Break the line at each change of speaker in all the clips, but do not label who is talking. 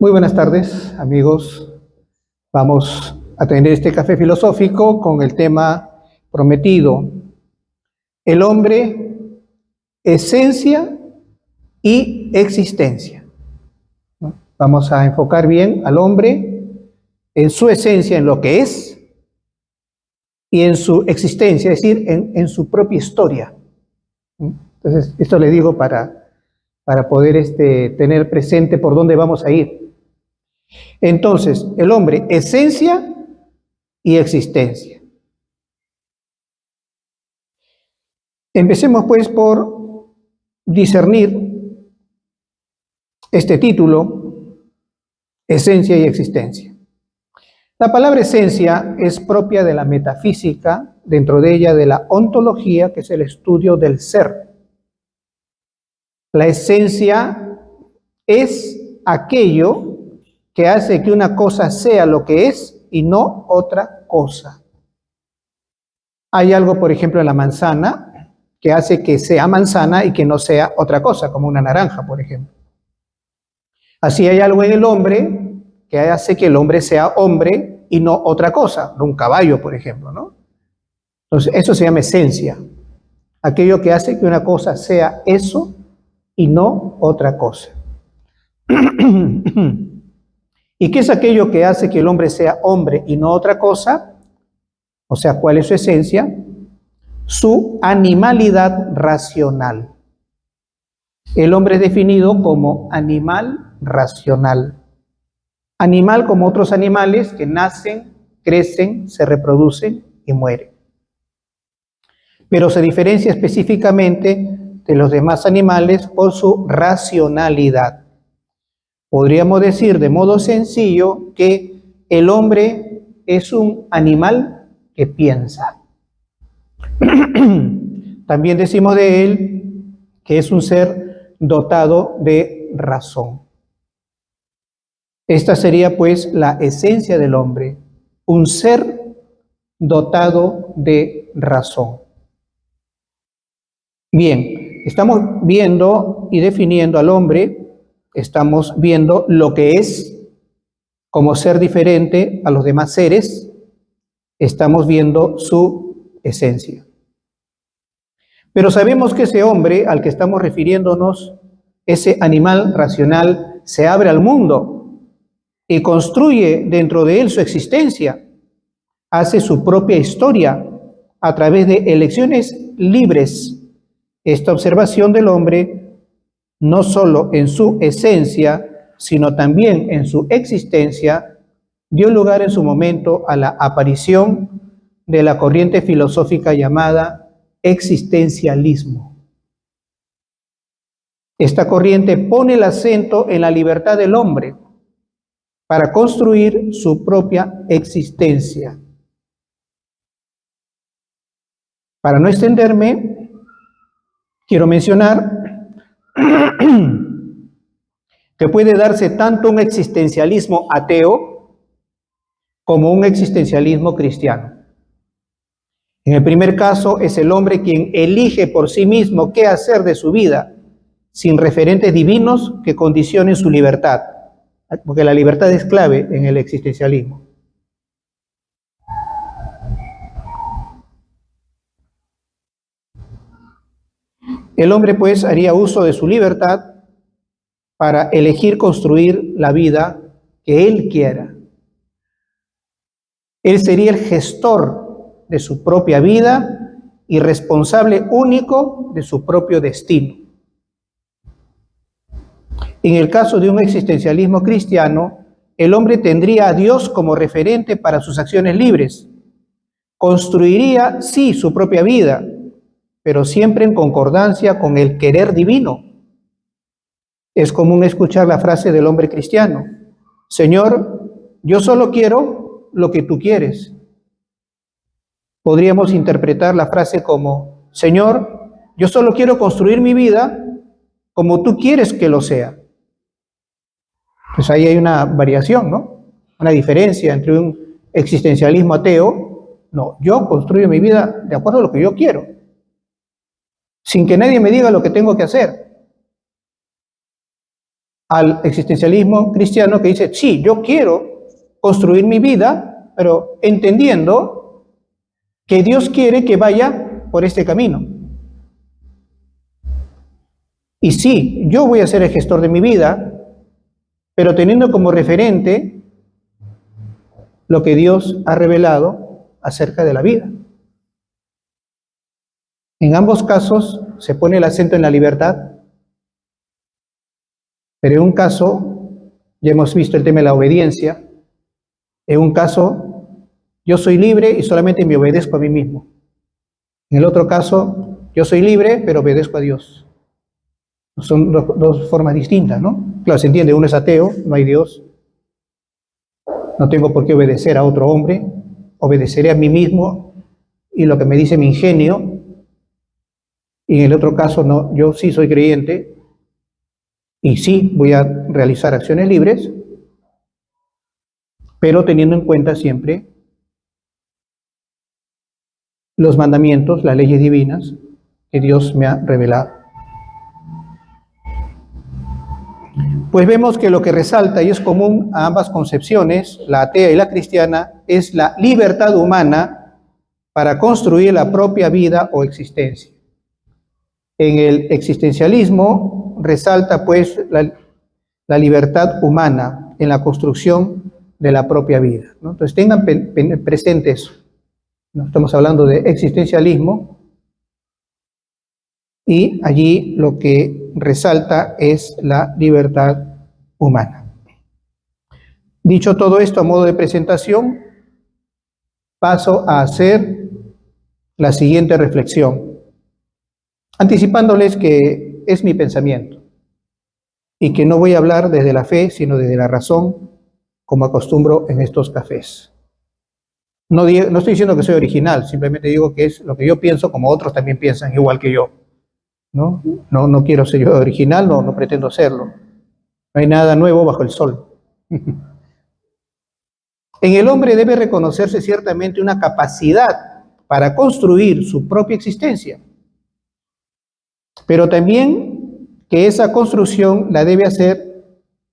Muy buenas tardes, amigos. Vamos a tener este café filosófico con el tema prometido: el hombre, esencia y existencia. ¿No? Vamos a enfocar bien al hombre en su esencia, en lo que es, y en su existencia, es decir, en su propia historia. Entonces, esto le digo para poder tener presente por dónde vamos a ir. Entonces, el hombre, esencia y existencia. Empecemos pues por discernir este título, esencia y existencia. La palabra esencia es propia de la metafísica, dentro de ella de la ontología, que es el estudio del ser. La esencia es aquello que hace que una cosa sea lo que es y no otra cosa. Hay algo, por ejemplo, en la manzana que hace que sea manzana y que no sea otra cosa, como una naranja, por ejemplo. Así hay algo en el hombre que hace que el hombre sea hombre y no otra cosa, un caballo, por ejemplo, ¿no? Entonces, eso se llama esencia, aquello que hace que una cosa sea eso y no otra cosa. ¿Y qué es aquello que hace que el hombre sea hombre y no otra cosa? O sea, ¿cuál es su esencia? Su animalidad racional. El hombre es definido como animal racional. Animal como otros animales que nacen, crecen, se reproducen y mueren. Pero se diferencia específicamente de los demás animales por su racionalidad. Podríamos decir de modo sencillo que el hombre es un animal que piensa. También decimos de él que es un ser dotado de razón. Esta sería pues la esencia del hombre, un ser dotado de razón. Bien, estamos viendo y definiendo al hombre. Estamos viendo lo que es como ser diferente a los demás seres. Estamos viendo su esencia. Pero sabemos que ese hombre al que estamos refiriéndonos, ese animal racional, se abre al mundo y construye dentro de él su existencia. Hace su propia historia a través de elecciones libres. Esta observación del hombre, no solo en su esencia, sino también en su existencia, dio lugar en su momento a la aparición de la corriente filosófica llamada existencialismo. Esta corriente pone el acento en la libertad del hombre para construir su propia existencia. Para no extenderme, quiero mencionar que puede darse tanto un existencialismo ateo como un existencialismo cristiano. En el primer caso es el hombre quien elige por sí mismo qué hacer de su vida, sin referentes divinos que condicionen su libertad, porque la libertad es clave en el existencialismo. El hombre pues haría uso de su libertad para elegir construir la vida que él quiera. Él sería el gestor de su propia vida y responsable único de su propio destino. En el caso de un existencialismo cristiano, el hombre tendría a Dios como referente para sus acciones libres. Construiría, sí, su propia vida, pero siempre en concordancia con el querer divino. Es común escuchar la frase del hombre cristiano: Señor, yo solo quiero lo que tú quieres. Podríamos interpretar la frase como: Señor, yo solo quiero construir mi vida como tú quieres que lo sea. Pues ahí hay una variación, ¿no? Una diferencia entre un existencialismo ateo. No, yo construyo mi vida de acuerdo a lo que yo quiero, sin que nadie me diga lo que tengo que hacer. al existencialismo cristiano que dice, sí, yo quiero construir mi vida, pero entendiendo que Dios quiere que vaya por este camino. Y sí, yo voy a ser el gestor de mi vida, pero teniendo como referente lo que Dios ha revelado acerca de la vida. En ambos casos se pone el acento en la libertad, pero en un caso, ya hemos visto el tema de la obediencia, en un caso, yo soy libre y solamente me obedezco a mí mismo. En el otro caso, yo soy libre, pero obedezco a Dios. Son dos formas distintas, ¿no? Claro, se entiende, uno es ateo, no hay Dios. No tengo por qué obedecer a otro hombre, obedeceré a mí mismo y lo que me dice mi ingenio. Y en el otro caso, no, yo sí soy creyente y sí voy a realizar acciones libres, pero teniendo en cuenta siempre los mandamientos, las leyes divinas que Dios me ha revelado. Pues vemos que lo que resalta y es común a ambas concepciones, la atea y la cristiana, es la libertad humana para construir la propia vida o existencia. En el existencialismo resalta pues la libertad humana en la construcción de la propia vida, ¿no? Entonces tengan presente eso. ¿No? Estamos hablando de existencialismo y allí lo que resalta es la libertad humana. Dicho todo esto a modo de presentación, paso a hacer la siguiente reflexión, anticipándoles que es mi pensamiento y que no voy a hablar desde la fe, sino desde la razón, como acostumbro en estos cafés. No estoy diciendo que soy original, simplemente digo que es lo que yo pienso como otros también piensan igual que yo. No quiero ser yo original, no pretendo serlo. No hay nada nuevo bajo el sol. En el hombre debe reconocerse ciertamente una capacidad para construir su propia existencia, pero también que esa construcción la debe hacer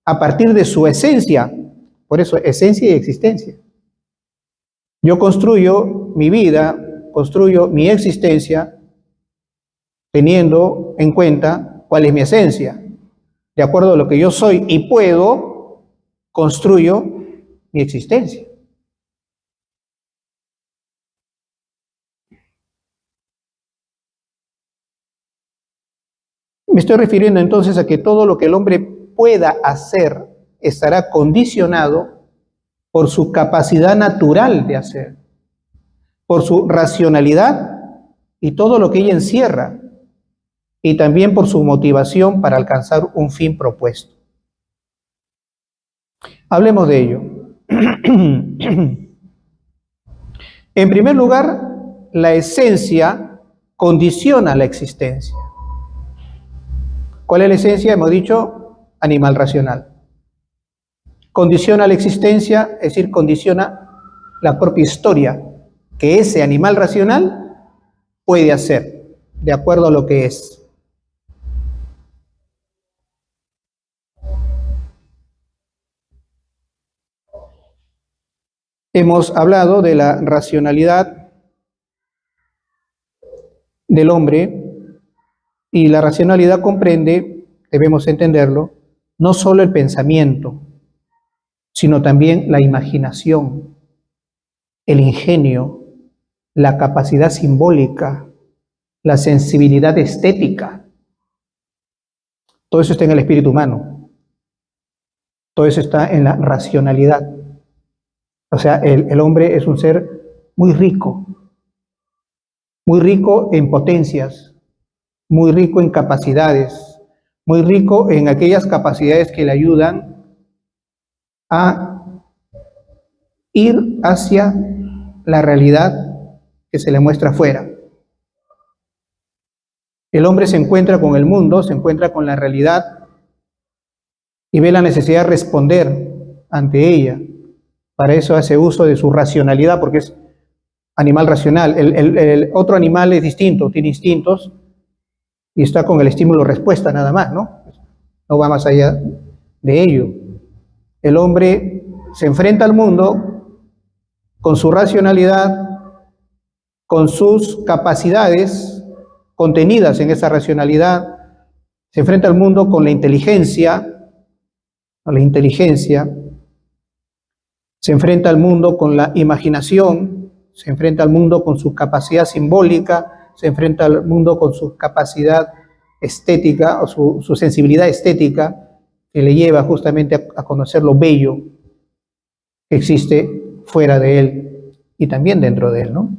a partir de su esencia, por eso esencia y existencia. Yo construyo mi vida, construyo mi existencia, teniendo en cuenta cuál es mi esencia. De acuerdo a lo que yo soy y puedo, construyo mi existencia. Me estoy refiriendo entonces a que todo lo que el hombre pueda hacer estará condicionado por su capacidad natural de hacer, por su racionalidad y todo lo que ella encierra, y también por su motivación para alcanzar un fin propuesto. Hablemos de ello. En primer lugar, la esencia condiciona la existencia. ¿Cuál es la esencia? Hemos dicho animal racional. Condiciona la existencia, es decir, condiciona la propia historia que ese animal racional puede hacer, de acuerdo a lo que es. Hemos hablado de la racionalidad del hombre y la racionalidad comprende, debemos entenderlo, no solo el pensamiento, sino también la imaginación, el ingenio, la capacidad simbólica, la sensibilidad estética. Todo eso está en el espíritu humano. Todo eso está en la racionalidad. O sea, el hombre es un ser muy rico en potencias, muy rico en capacidades, muy rico en aquellas capacidades que le ayudan a ir hacia la realidad que se le muestra afuera. El hombre se encuentra con el mundo, se encuentra con la realidad y ve la necesidad de responder ante ella. Para eso hace uso de su racionalidad, porque es animal racional. El otro animal es distinto, tiene instintos y está con el estímulo-respuesta nada más, ¿no? No va más allá de ello. El hombre se enfrenta al mundo con su racionalidad, con sus capacidades contenidas en esa racionalidad, se enfrenta al mundo con la inteligencia, se enfrenta al mundo con la imaginación, se enfrenta al mundo con su capacidad simbólica, se enfrenta al mundo con su capacidad estética o su sensibilidad estética, que le lleva justamente a conocer lo bello que existe fuera de él y también dentro de él, ¿no?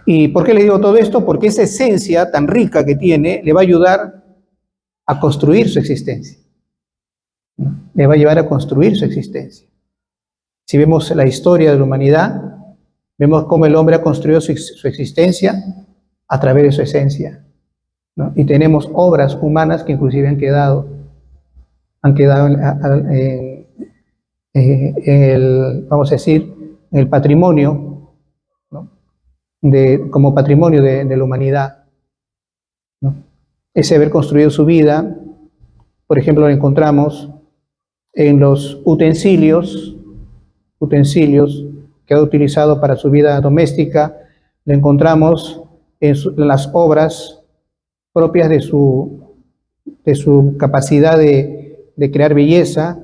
¿Y por qué le digo todo esto? Porque esa esencia tan rica que tiene le va a ayudar a construir su existencia, ¿no? Le va a llevar a construir su existencia. Si vemos la historia de la humanidad, vemos cómo el hombre ha construido su existencia a través de su esencia, ¿no? Y tenemos obras humanas que inclusive han quedado vamos a decir, en el patrimonio, ¿no? Como patrimonio de la humanidad, ¿no? Ese haber construido su vida, por ejemplo, lo encontramos en los utensilios que ha utilizado para su vida doméstica, lo encontramos en las obras propias de su capacidad de crear belleza.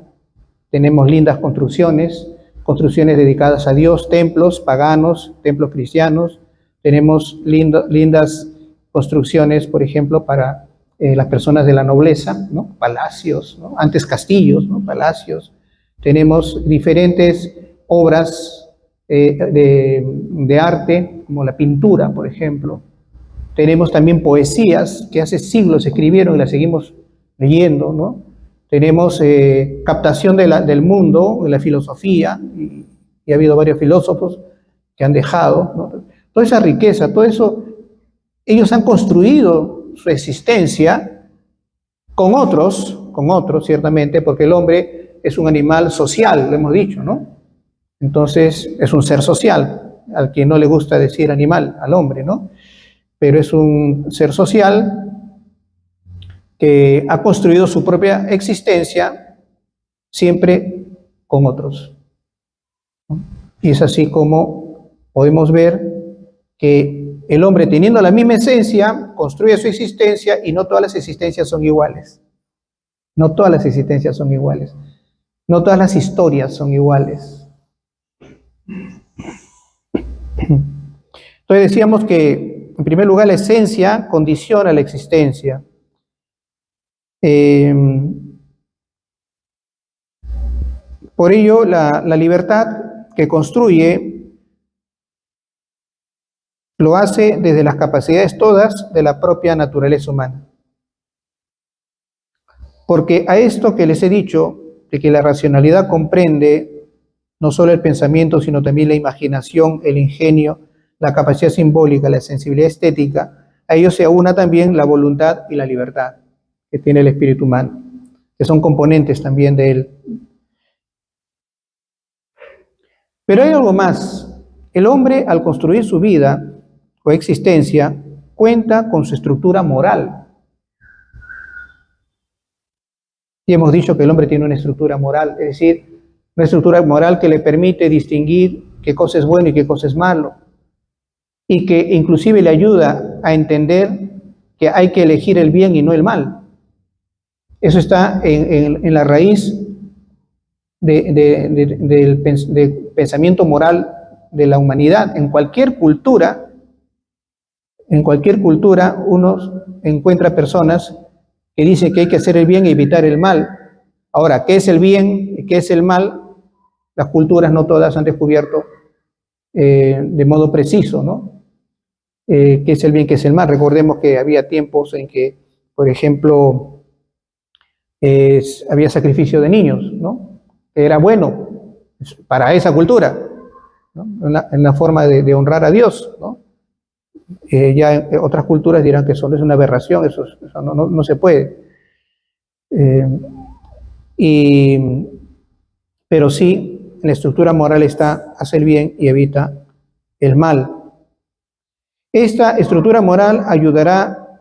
Tenemos lindas construcciones dedicadas a Dios, templos paganos, templos cristianos. Tenemos lindas construcciones, por ejemplo, para las personas de la nobleza, ¿no? Palacios, ¿no? Antes castillos, ¿no? Palacios. Tenemos diferentes obras de arte, como la pintura, por ejemplo. Tenemos también poesías que hace siglos se escribieron y las seguimos leyendo, ¿no? Tenemos captación del mundo, de la filosofía, y ha habido varios filósofos que han dejado, ¿no? Toda esa riqueza, todo eso, ellos han construido su existencia con otros, ciertamente, porque el hombre es un animal social, lo hemos dicho, ¿no? Entonces, es un ser social, al que no le gusta decir animal, al hombre, ¿no? Pero es un ser social que ha construido su propia existencia siempre con otros, ¿no? Y es así como podemos ver que el hombre, teniendo la misma esencia, construye su existencia, y no todas las existencias son iguales. No todas las existencias son iguales. No todas las historias son iguales. Entonces decíamos que, en primer lugar, la esencia condiciona la existencia. Por ello, la libertad que construye lo hace desde las capacidades todas de la propia naturaleza humana. Porque a esto que les he dicho, de que la racionalidad comprende no solo el pensamiento, sino también la imaginación, el ingenio, la capacidad simbólica, la sensibilidad estética, a ello se aúna también la voluntad y la libertad que tiene el espíritu humano, que son componentes también de él. Pero hay algo más. El hombre, al construir su vida o existencia, cuenta con su estructura moral. Y hemos dicho que el hombre tiene una estructura moral, es decir, una estructura moral que le permite distinguir qué cosa es bueno y qué cosa es malo, y que inclusive le ayuda a entender que hay que elegir el bien y no el mal. Eso está en la raíz del pensamiento moral de la humanidad. En cualquier cultura uno encuentra personas que dicen que hay que hacer el bien y evitar el mal. Ahora, ¿qué es el bien y qué es el mal? Las culturas no todas han descubierto de modo preciso, ¿no? ¿Qué es el bien, qué es el mal? Recordemos que había tiempos en que, por ejemplo, había sacrificio de niños, ¿no? Era bueno para esa cultura, ¿no? En la forma de honrar a Dios, ¿no? Ya otras culturas dirán que eso es una aberración, eso no se puede. Pero sí, en la estructura moral está hacer bien y evita el mal. Esta estructura moral ayudará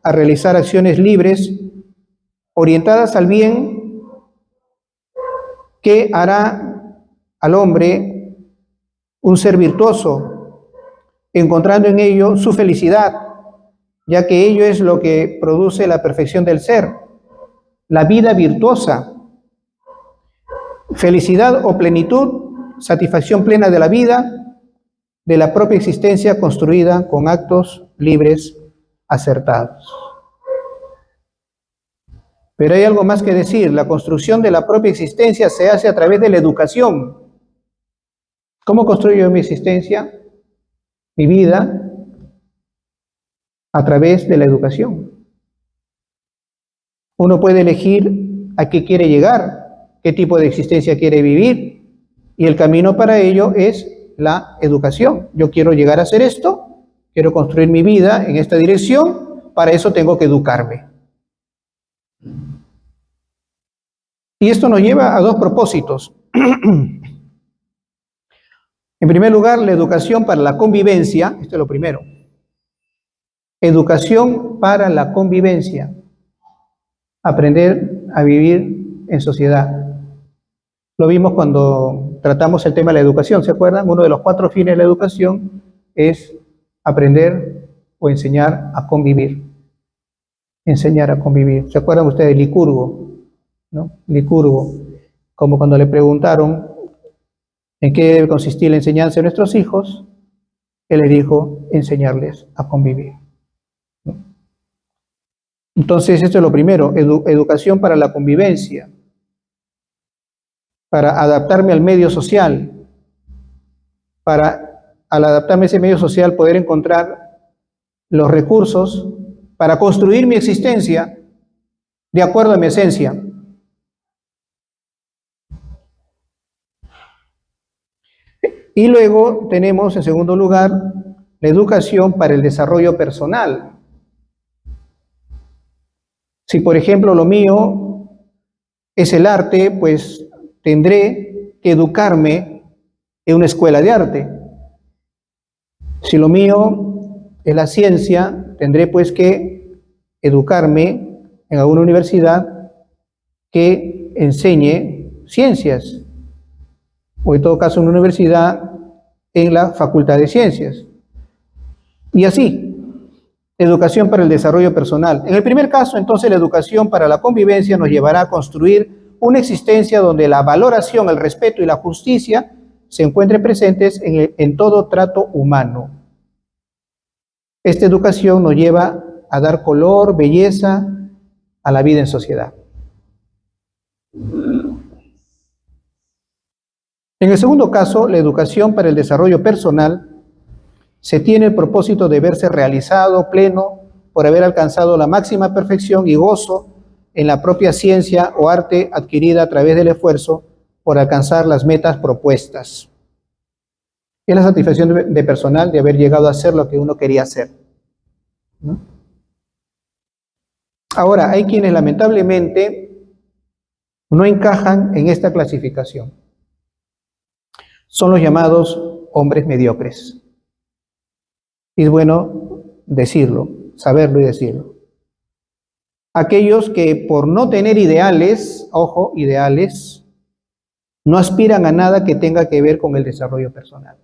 a realizar acciones libres orientadas al bien que hará al hombre un ser virtuoso, encontrando en ello su felicidad, ya que ello es lo que produce la perfección del ser, la vida virtuosa, felicidad o plenitud, satisfacción plena de la vida, de la propia existencia construida con actos libres acertados. Pero hay algo más que decir, la construcción de la propia existencia se hace a través de la educación. ¿Cómo construyo mi existencia, mi vida? A través de la educación. Uno puede elegir a qué quiere llegar, qué tipo de existencia quiere vivir, y el camino para ello es la educación. Yo quiero llegar a hacer esto, quiero construir mi vida en esta dirección, para eso tengo que educarme. Y esto nos lleva a dos propósitos. En primer lugar, la educación para la convivencia, esto es lo primero. Educación para la convivencia. Aprender a vivir en sociedad. Lo vimos cuando tratamos el tema de la educación, ¿se acuerdan? Uno de los 4 fines de la educación es aprender o enseñar a convivir. Enseñar a convivir. ¿Se acuerdan ustedes de Licurgo? ¿No? Licurgo, como cuando le preguntaron en qué debe consistir la enseñanza de nuestros hijos, él les dijo enseñarles a convivir. ¿No? Entonces, esto es lo primero, educación para la convivencia, para adaptarme al medio social, para al adaptarme a ese medio social poder encontrar los recursos para construir mi existencia de acuerdo a mi esencia. Y luego tenemos, en segundo lugar, la educación para el desarrollo personal. Si, por ejemplo, lo mío es el arte, pues tendré que educarme en una escuela de arte. Si lo mío es la ciencia, tendré pues que educarme en alguna universidad que enseñe ciencias, o en todo caso en una universidad en la Facultad de Ciencias. Y así, educación para el desarrollo personal. En el primer caso, entonces, la educación para la convivencia nos llevará a construir una existencia donde la valoración, el respeto y la justicia se encuentren presentes en todo trato humano. Esta educación nos lleva a dar color, belleza a la vida en sociedad. En el segundo caso, la educación para el desarrollo personal se tiene el propósito de verse realizado, pleno, por haber alcanzado la máxima perfección y gozo en la propia ciencia o arte adquirida a través del esfuerzo por alcanzar las metas propuestas. Es la satisfacción de personal de haber llegado a hacer lo que uno quería hacer, ¿no? Ahora, hay quienes lamentablemente no encajan en esta clasificación. Son los llamados hombres mediocres. Y es bueno decirlo, saberlo y decirlo. Aquellos que por no tener ideales, ojo, ideales, no aspiran a nada que tenga que ver con el desarrollo personal.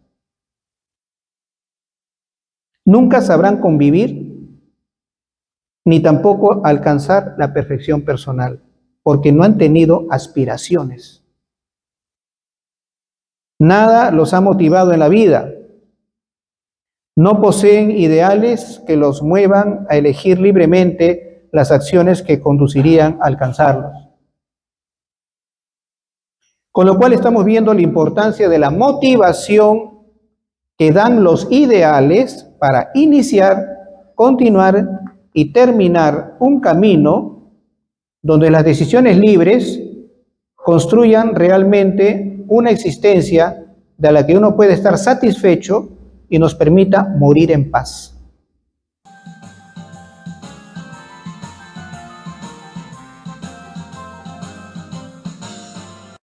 Nunca sabrán convivir, ni tampoco alcanzar la perfección personal, porque no han tenido aspiraciones. Nada los ha motivado en la vida. No poseen ideales que los muevan a elegir libremente las acciones que conducirían a alcanzarlos. Con lo cual estamos viendo la importancia de la motivación que dan los ideales para iniciar, continuar y terminar un camino donde las decisiones libres construyan realmente una existencia de la que uno puede estar satisfecho y nos permita morir en paz.